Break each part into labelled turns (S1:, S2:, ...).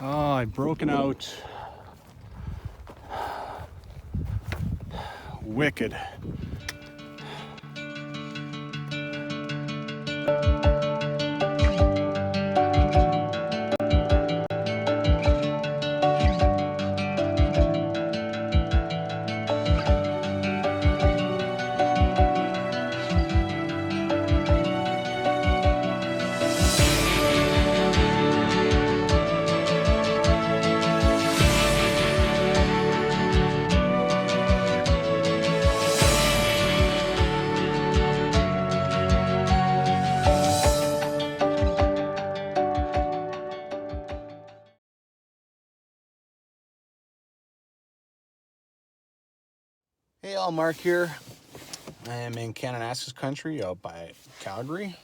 S1: Oh, I've broken out. Wicked. Hey all, Mark here. I am in Kananaskis Country out by Calgary.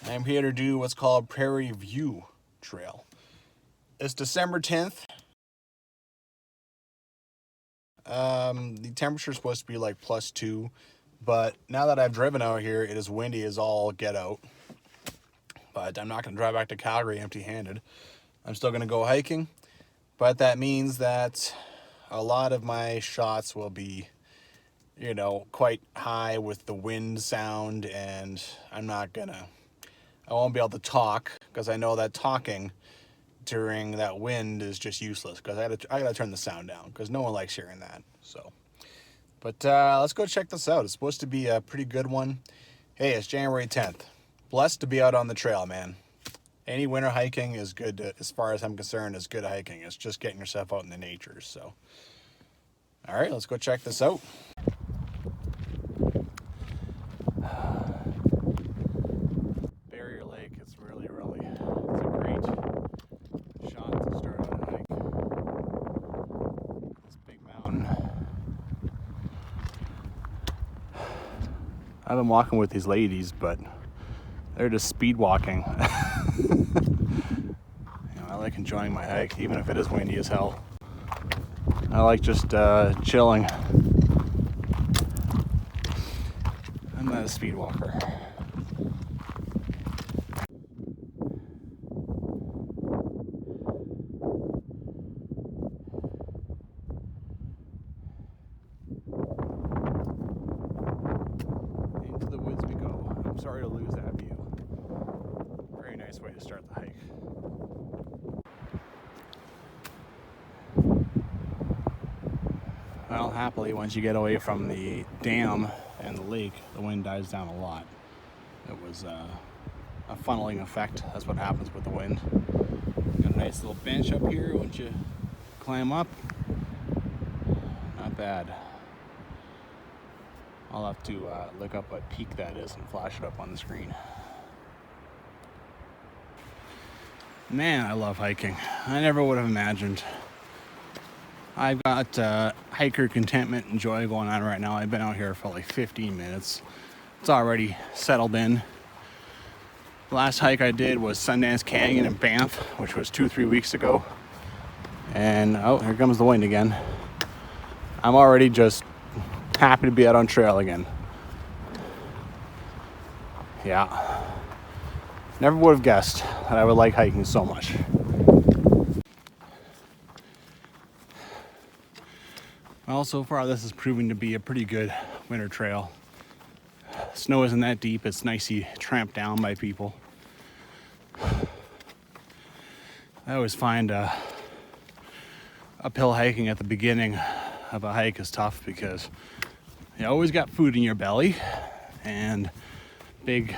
S1: I'm here to do what's called Prairie View Trail. It's December 10th. The temperature is supposed to be like +2, but now that I've driven out here, it is windy as all get out. But I'm not going to drive back to Calgary empty-handed. I'm still going to go hiking, but that means that a lot of my shots will be, quite high with the wind sound, and I won't be able to talk because I know that talking during that wind is just useless because I gotta turn the sound down because no one likes hearing that. So, but let's go check this out. It's supposed to be a pretty good one. Hey, it's January 10th. Blessed to be out on the trail, man. Any winter hiking is good, as far as I'm concerned, is good hiking. It's just getting yourself out in the nature. So, all right, let's go check this out. Barrier Lake, it's a great shot to start out a hike. This big mountain. I've been walking with these ladies, but they're just speed walking. I like enjoying my hike, even if it is windy as hell. I like just chilling. I'm not a speed walker. Into the woods we go. I'm sorry to lose that view. Very nice way to start the hike. Well, happily, once you get away from the dam and the lake, the wind dies down a lot. It was a funneling effect. That's what happens with the wind. Got a nice little bench up here once you climb up. Not bad. I'll have to look up what peak that is and flash it up on the screen. Man, I love hiking. I never would have imagined. I've got hiker contentment and joy going on right now. I've been out here for like 15 minutes. It's already settled in. The last hike I did was Sundance Canyon in Banff, which was 2-3 weeks ago. And oh, here comes the wind again. I'm already just happy to be out on trail again. Yeah. Never would have guessed that I would like hiking so much. Well, so far this is proving to be a pretty good winter trail. Snow isn't that deep. It's nicely tramped down by people. I always find uphill hiking at the beginning of a hike is tough because you always got food in your belly and big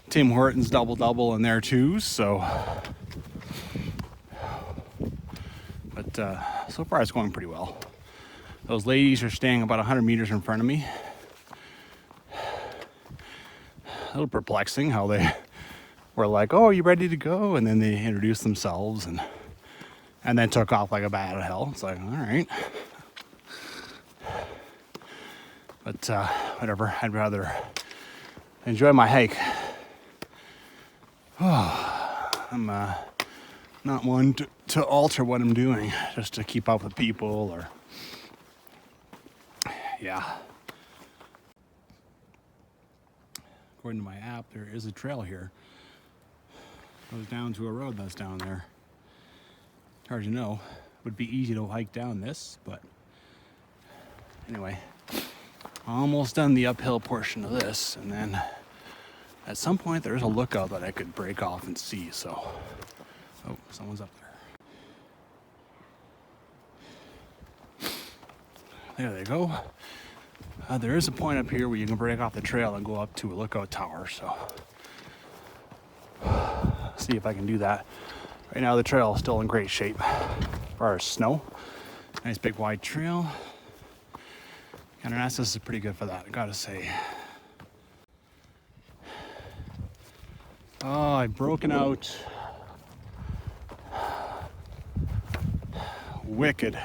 S1: Tim Hortons double in there too. So, but so far it's going pretty well. Those ladies are staying about 100 meters in front of me. A little perplexing how they were like, "Oh, are you ready to go?" And then they introduced themselves and then took off like a bat out of hell. It's like, all right. But whatever, I'd rather enjoy my hike. Oh, I'm not one to alter what I'm doing just to keep up with people or, yeah. According to my app, there is a trail here. goes down to a road that's down there. Hard to know. Would be easy to hike down this, but anyway, almost done the uphill portion of this, and then at some point there's a lookout that I could break off and see. So, oh, someone's up there. There they go. There is a point up here where you can break off the trail and go up to a lookout tower. So, see if I can do that. Right now the trail is still in great shape as far as snow. Nice big wide trail. Kananaskis is pretty good for that, I gotta say. Oh, I've broken out. Wicked.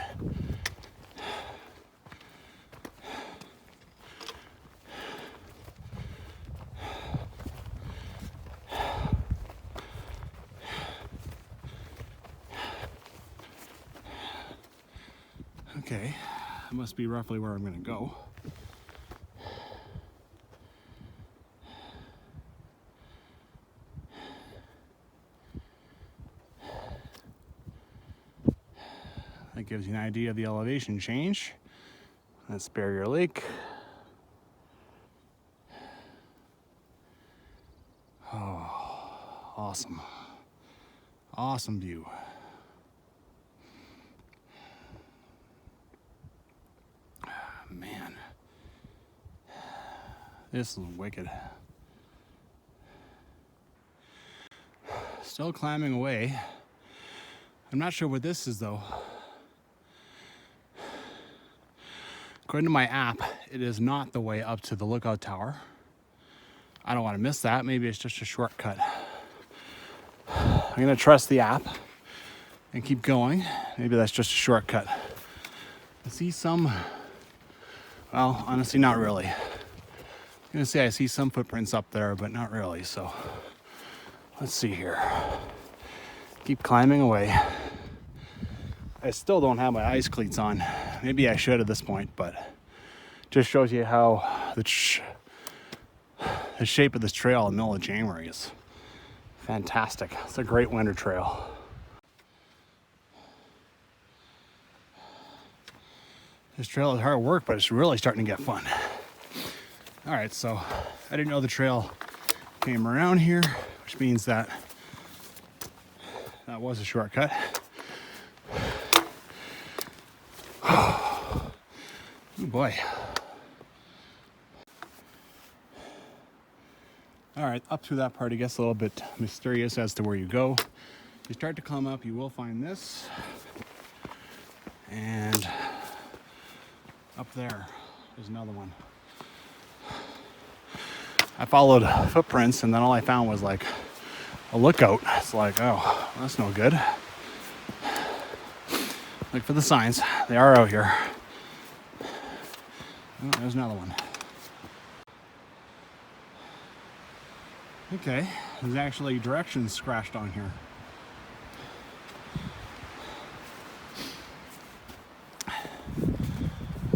S1: Okay, that must be roughly where I'm going to go. That gives you an idea of the elevation change. That's Barrier Lake. Oh, awesome. Awesome view. Man, this is wicked. Still climbing away. I'm not sure what this is though. According to my app, it is not the way up to the lookout tower. I don't want to miss that. Maybe it's just a shortcut. I'm gonna trust the app and keep going. Maybe that's just a shortcut. I see some. Well, honestly, not really. I'm gonna say I see some footprints up there, but not really. So let's see here. Keep climbing away. I still don't have my ice cleats on. Maybe I should at this point, but just shows you how the shape of this trail in the middle of January is fantastic. It's a great winter trail. This trail is hard work, but it's really starting to get fun. All right, so I didn't know the trail came around here, which means that was a shortcut. Oh boy. All right, up through that part, it gets a little bit mysterious as to where you go. You start to climb up, you will find this. And up there, there's another one. I followed footprints and then all I found was like a lookout. It's like, oh, that's no good. Look for the signs. They are out here. Oh, there's another one. Okay, there's actually directions scratched on here.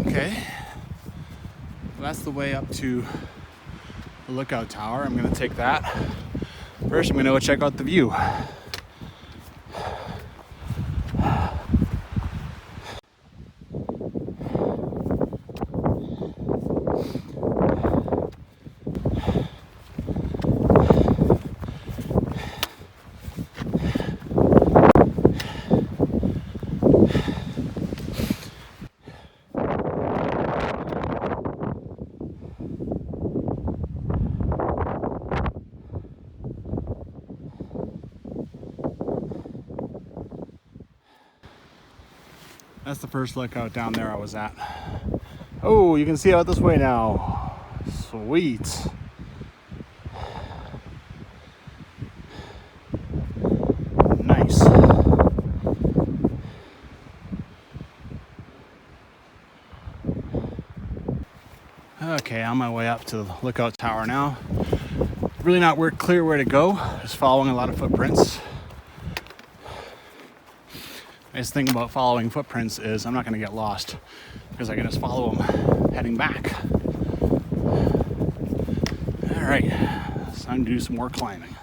S1: Okay, well, that's the way up to the lookout tower. I'm going to take that. First, I'm going to go check out the view. That's the first lookout down there I was at. Oh, you can see out this way now. Sweet. Nice. Okay, on my way up to the lookout tower now. Really not clear where to go. Just following a lot of footprints. Nice thing about following footprints is I'm not going to get lost because I can just follow them heading back. All right, it's time to do some more climbing.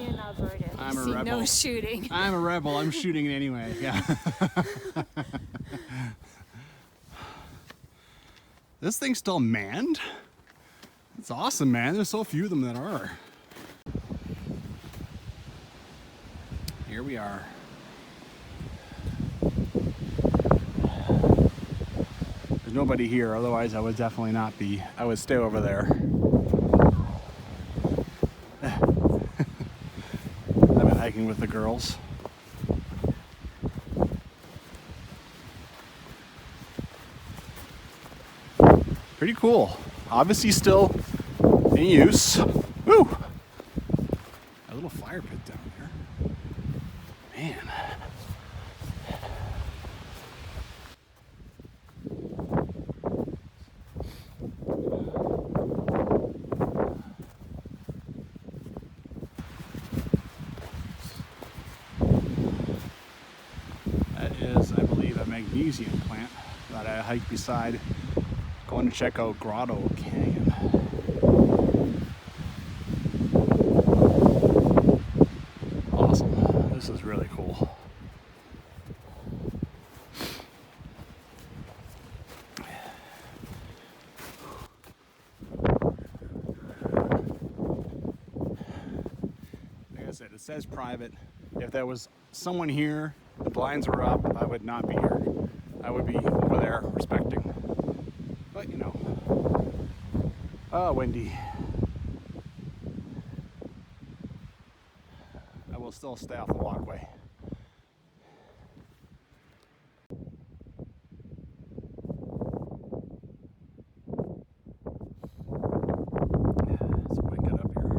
S2: only an operator.
S1: I'm a
S2: See,
S1: rebel.
S2: no shooting.
S1: I'm a rebel. I'm shooting it anyway. Yeah. This thing's still manned? It's awesome, man. There's so few of them that are. Here we are. There's nobody here, otherwise I would definitely not be. I would stay over there. I've been hiking with the girls. Pretty cool. Obviously still in use. Woo! A little fire pit down there. Man. That is, I believe, a magnesium plant that I hiked beside going to check out Grotto Canyon. Awesome. This is really cool. Like I said, it says private. If there was someone here, the blinds were up, I would not be here. I would be over there respecting. But you know, windy. I will still stay off the walkway. So we get up here.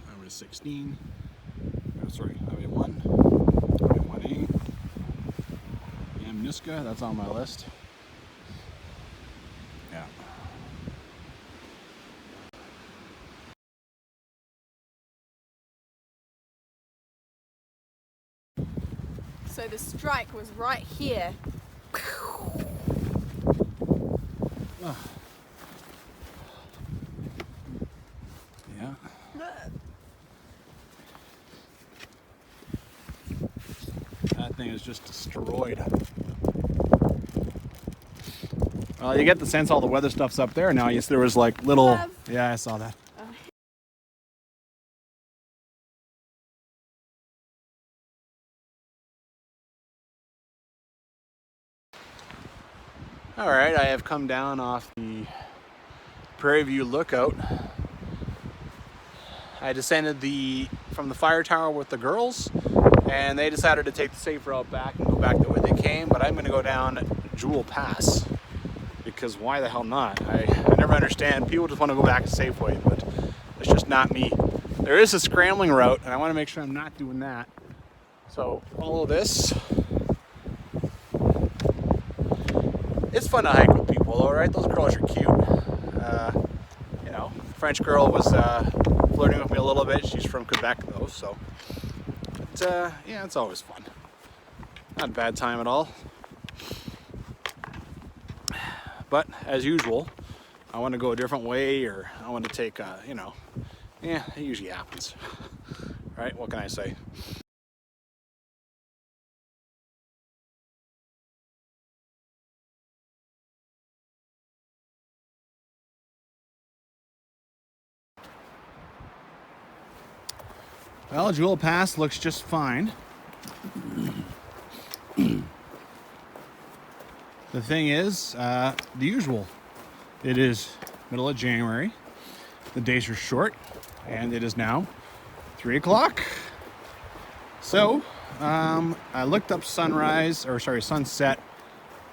S1: Highway 16. Oh, sorry, Highway 1. Highway 1A. Niska, that's on my list. Yeah.
S2: So the strike was right here.
S1: Oh. Yeah. That thing is just destroyed. Well, you get the sense all the weather stuff's up there now. Yes, there was like little. Yeah, I saw that. All right, I have come down off the Prairie View Lookout. I descended from the fire tower with the girls, and they decided to take the safe route back and go back the way they came, but I'm gonna go down Jewell Pass, because why the hell not? I never understand. People just want to go back a safe way, but it's just not me. There is a scrambling route, and I want to make sure I'm not doing that. So follow this. It's fun to hike with people, all right? Those girls are cute. You know, the French girl was flirting with me a little bit. She's from Quebec, though, so. But, yeah, it's always fun. Not a bad time at all. But, as usual, I want to go a different way, or I want to take, you know, yeah, it usually happens. Right? What can I say? Well, Jewell Pass looks just fine. The thing is, the usual. It is middle of January. The days are short, and it is now 3 o'clock. So, I looked up sunset.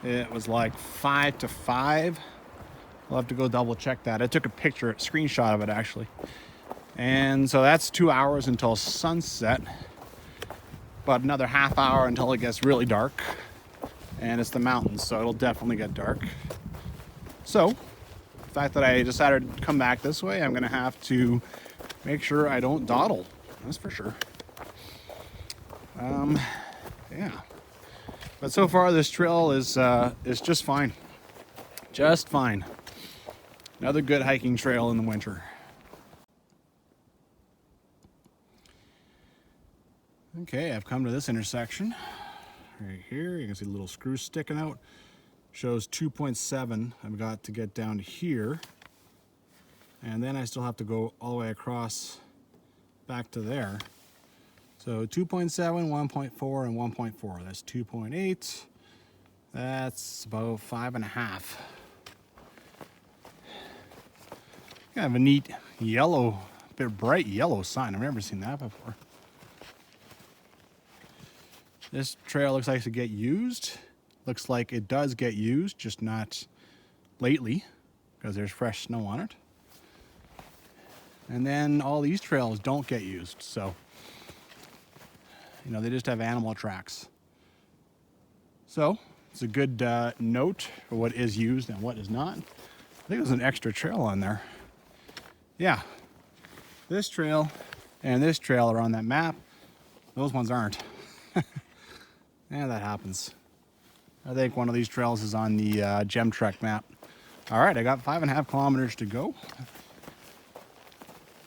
S1: It was like 5 to 5. We'll have to go double check that. I took a screenshot of it actually. And so that's 2 hours until sunset, but another half hour until it gets really dark. And it's the mountains, so it'll definitely get dark. So, the fact that I decided to come back this way, I'm gonna have to make sure I don't dawdle. That's for sure. Yeah. But so far, this trail is just fine. Just fine. Another good hiking trail in the winter. Okay, I've come to this intersection. Right here, you can see a little screw sticking out. Shows 2.7 I've got to get down to here. And then I still have to go all the way across back to there. So 2.7, 1.4, and 1.4. That's 2.8. That's about 5.5. Kind of a neat yellow, bit bright yellow sign. I've never seen that before. This trail looks like it get used. Looks like it does get used, just not lately, because there's fresh snow on it. And then all these trails don't get used, so you know, they just have animal tracks. So it's a good note for what is used and what is not. I think there's an extra trail on there. Yeah, this trail and this trail are on that map. Those ones aren't. Yeah, that happens. I think one of these trails is on the Gem Trek map. All right, I got 5.5 kilometers to go.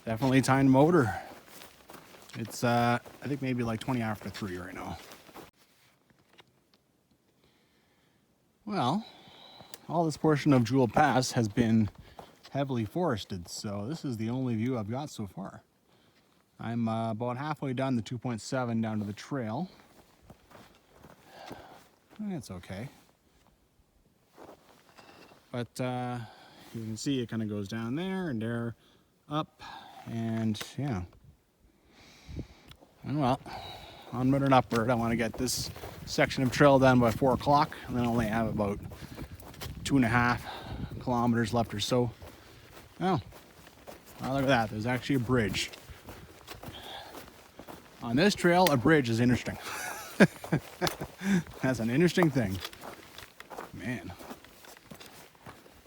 S1: Definitely time to motor. It's, I think maybe like 20 after 3 right now. Well, all this portion of Jewell Pass has been heavily forested, so this is the only view I've got so far. I'm about halfway down the 2.7 down to the trail. It's okay. But you can see it kind of goes down there and there, up, and yeah. And well, onward and upward. I want to get this section of trail done by 4 o'clock, and then I only have about 2.5 kilometers left or so. Oh, look at that. There's actually a bridge. On this trail, a bridge is interesting. That's an interesting thing. Man.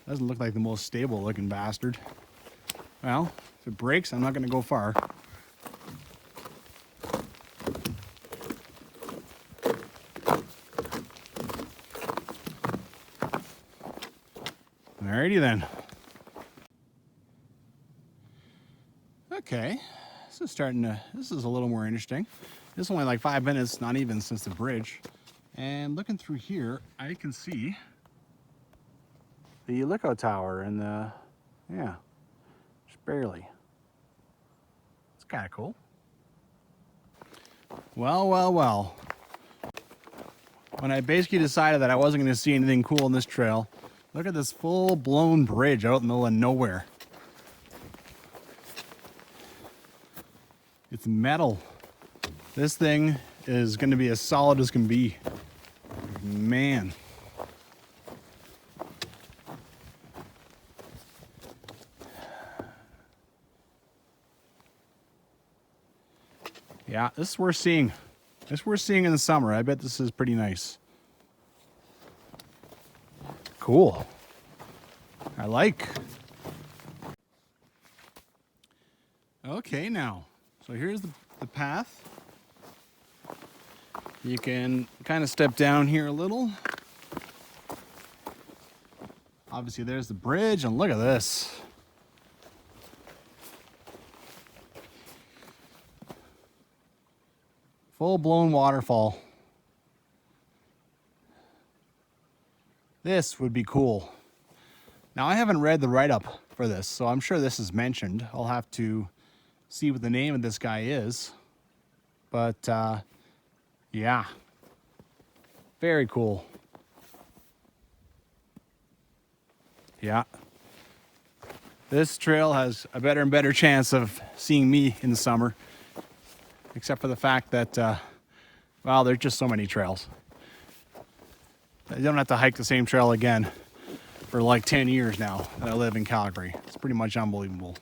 S1: Doesn't look like the most stable looking bastard. Well, if it breaks, I'm not going to go far. Alrighty then. Okay, this is a little more interesting. This is only like 5 minutes, not even since the bridge. And looking through here, I can see the lookout tower and the, yeah, just barely. It's kind of cool. Well, well, well. When I basically decided that I wasn't going to see anything cool on this trail, look at this full-blown bridge out in the middle of nowhere. It's metal. This thing is going to be as solid as can be. Man. Yeah, this is worth seeing. This is worth seeing in the summer. I bet this is pretty nice. Cool. I like. Okay, now. So here's the path. You can kind of step down here a little. Obviously there's the bridge, and look at this. Full-blown waterfall. This would be cool. Now I haven't read the write-up for this, so I'm sure this is mentioned. I'll have to see what the name of this guy is. But yeah, very cool. Yeah, this trail has a better and better chance of seeing me in the summer, except for the fact that well, there's just so many trails. I don't have to hike the same trail again for like 10 years now that I live in Calgary. It's pretty much unbelievable.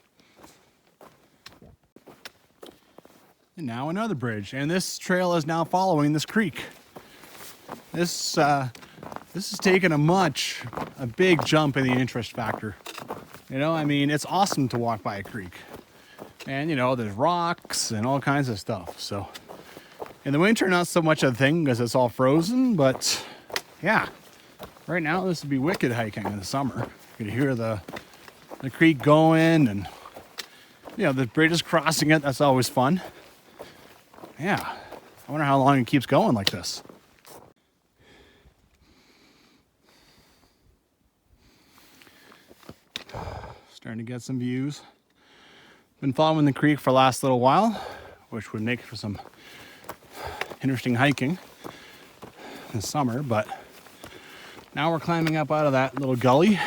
S1: And now another bridge, and this trail is now following this creek. This is taking a big jump in the interest factor. You know, I mean, it's awesome to walk by a creek. And, you know, there's rocks and all kinds of stuff. So, in the winter, not so much a thing because it's all frozen, but yeah. Right now, this would be wicked hiking in the summer. You could hear the the creek going, and the bridge is crossing it. That's always fun. Yeah, I wonder how long it keeps going like this. Starting to get some views. Been following the creek for the last little while, which would make for some interesting hiking this summer, but now we're climbing up out of that little gully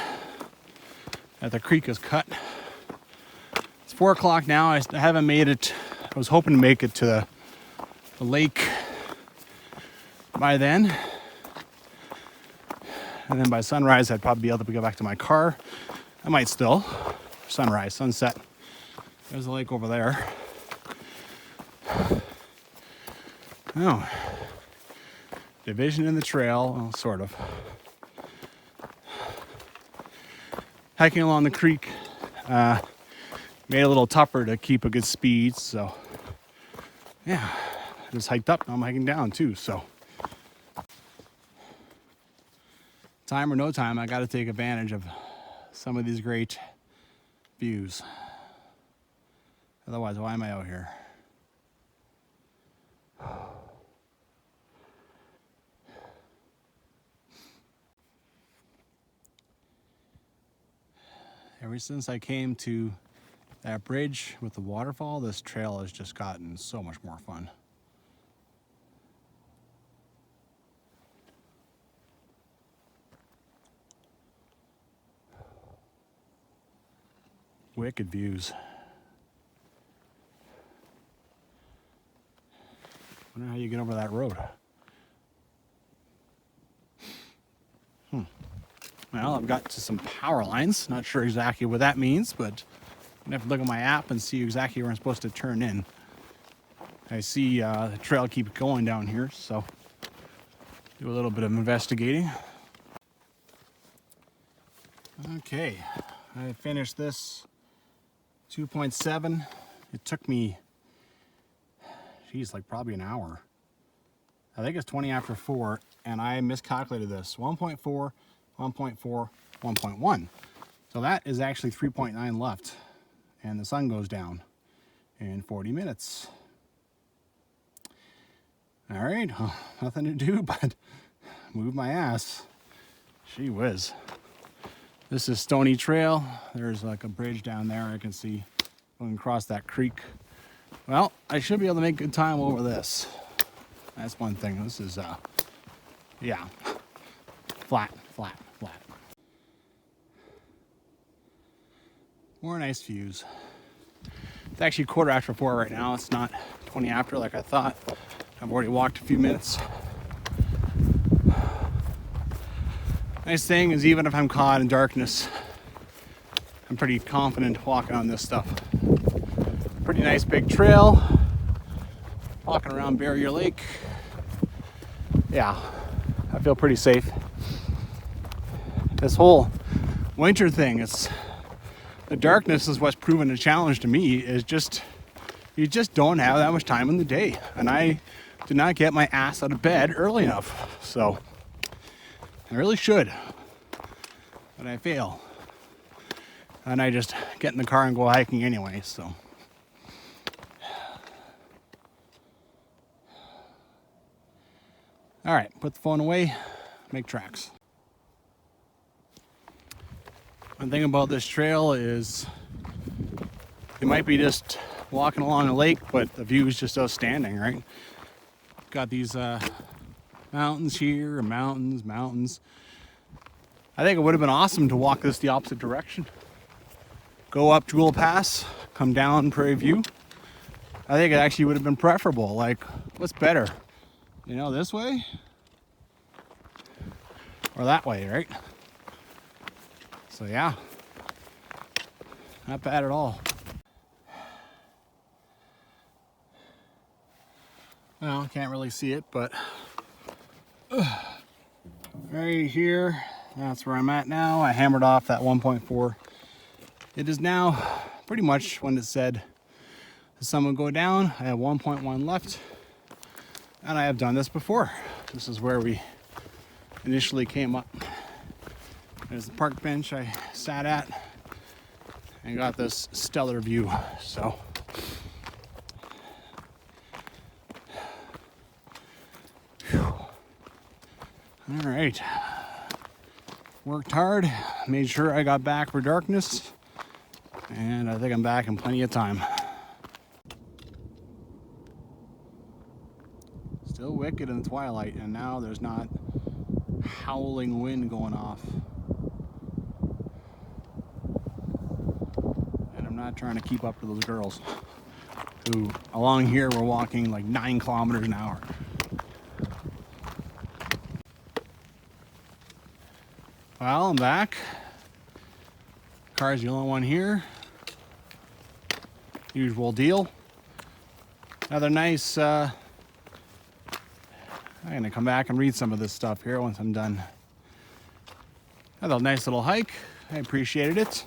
S1: that the creek has cut. It's 4 o'clock now. I haven't made it. I was hoping to make it to the lake by then, and then by sunrise I'd probably be able to go back to my car. I might still. Sunrise, sunset. There's a lake over there. Oh, division in the trail, well, sort of. Hiking along the creek made it a little tougher to keep a good speed, so yeah, I just hiked up. Now I'm hiking down too, so time or no time, I got to take advantage of some of these great views. Otherwise, why am I out here? Ever since I came to that bridge with the waterfall, this trail has just gotten so much more fun. Wicked views. Wonder how you get over that road. Well, I've got to some power lines. Not sure exactly what that means, but I'm gonna have to look at my app and see exactly where I'm supposed to turn in. I see the trail keeps going down here, so do a little bit of investigating. Okay, I finished this 2.7. It took me, geez, like probably an hour. I think it's 20 after 4, and I miscalculated this. 1.4, 1.4, 1.1. So that is actually 3.9 left, and the sun goes down in 40 minutes. All right, nothing to do but move my ass. Gee whiz. This is Stoney Trail. There's like a bridge down there I can see going across that creek. Well, I should be able to make good time over this. That's one thing. This is, yeah, flat, flat, flat. More nice views. It's actually 4:15 right now. It's not 20 after like I thought. I've already walked a few minutes. Nice thing is, even if I'm caught in darkness, I'm pretty confident walking on this stuff. Pretty nice big trail. Walking around Barrier Lake. Yeah, I feel pretty safe. This whole winter thing, the darkness is what's proven a challenge to me. Is just, you just don't have that much time in the day. And I did not get my ass out of bed early enough. So I really should, but I fail. And I just get in the car and go hiking anyway, so. All right, put the phone away, make tracks. One thing about this trail is you might be just walking along a lake, but the view is just outstanding, right? Got these mountains here, and mountains. I think it would have been awesome to walk this the opposite direction. Go up Jewell Pass, come down Prairie View. I think it actually would have been preferable. Like, what's better? You know, this way? Or that way, right? So yeah, not bad at all. Well, can't really see it, but right here, that's where I'm at now. I hammered off that 1.4. It is now pretty much when it said the sun would go down. I have 1.1 left, and I have done this before. This is where we initially came up. There's the park bench I sat at. and got this stellar view. So whew. All right, worked hard, made sure I got back for darkness, and I think I'm back in plenty of time. Still wicked in the twilight, and now there's not howling wind going off. And I'm not trying to keep up to those girls who along here were walking like 9 kilometers an hour. Well, I'm back. Car's the only one here. Usual deal. Another nice I'm gonna come back and read some of this stuff here once I'm done. Another nice little hike. I appreciated it.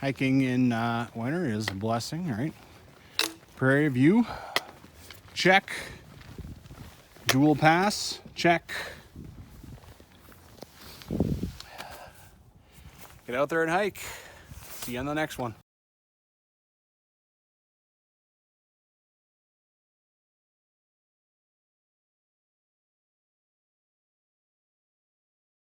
S1: Hiking in winter is a blessing, right? Prairie View, check. Jewell Pass, check. Get out there and hike. See you on the next one.